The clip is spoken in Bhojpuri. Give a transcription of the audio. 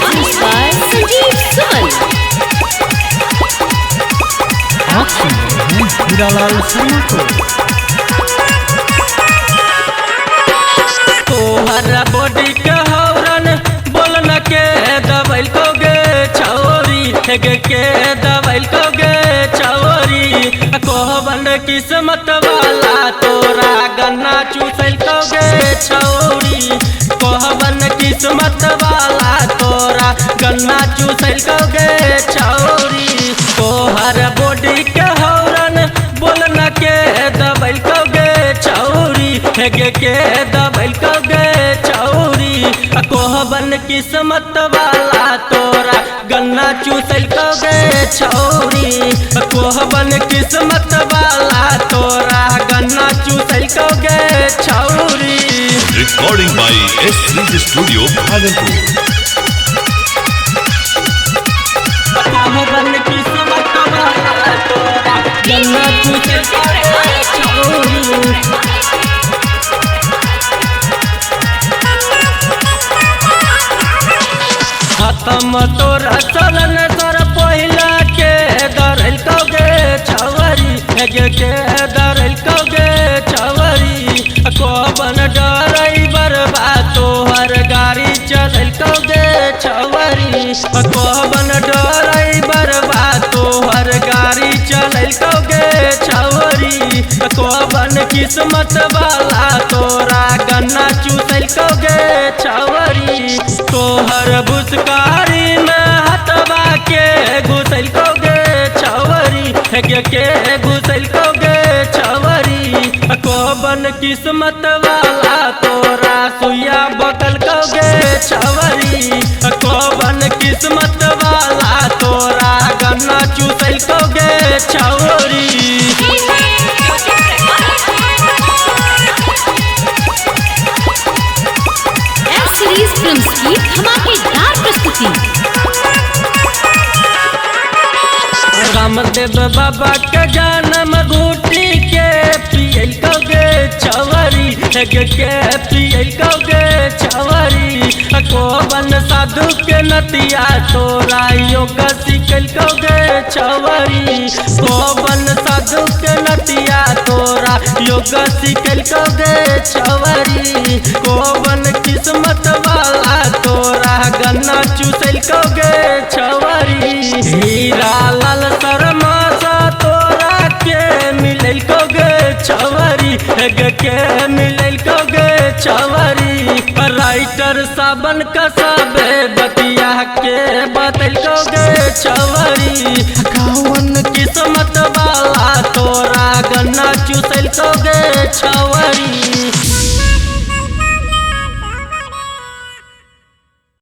presents by Sanjeev Suman. आप सुन रहे हैं हीरालाल शर्मा को। तोहर बॉडी के हौरन बोलन के दबैल को गे छौरी के दबैल को गे छौरी कोहबन किस्मत वाला तोरा गन्ना चूसल को गे छौरी कोहबन किस्मत वाला तोरा गन्ना चूसल को गे छौरी तोहर बॉडी के हौरन बोलन के दबैल को गे छौरी के दबैल को गे छौरी कोहबन किस्मत वाला तोरा गन्ना चूसल को गे छौरी कोहबन किस्मत वाला तोरा गन्ना चूसल को गे छौरी। Recording by S3 Studio, Bhagalpur. कोहबन किस्मत वाला तोरा गन्ना चूसल को गे छौरी खत्म तोरा चलन तर पहिला के दरल को गे छवरी के दरल को गे छवरी कोबन ड्राइवर बा तोहर गाड़ी चलल को गे छवरी कोबन ड्राइवर बा तोहर गाड़ी चलल को गे छवरी कोबन किस्मत वाला तोरा गन्ना चूसल को गे छवरी तोहर बुसकारी में हटवा के घुसल को गे छवरी के घुसल को गे छवरी कोबन किस्मत वाला तोरा सुइया बकल को गे छवरी कोबन किस्मत वाला तोरा गन्ना चूसल को गे छवरी। सीरीज फिल्म्स की धमाकेदार प्रस्तुति। रामदेव बाबा के जन्म घूटी के पियल को गे छवरी के पियल को गे छवरी कोबन साधु के नतिया तोरा योग सिकल को गे छवरी कोबन साधु के नतिया तोरा योग सिकल को गे छवरी कोबन किस्मत वाला तोरा गन्ना चूसल को गे छवरी हीरालाल शर्मा सा तोरा के मिलल को गे छवरी के मिलल को गे छवरी राइटर साबन का सबे बतिया के बतल को गे छवरी कौन किस्मत वाला तोरा गन्ना चूसल को गे छवरी।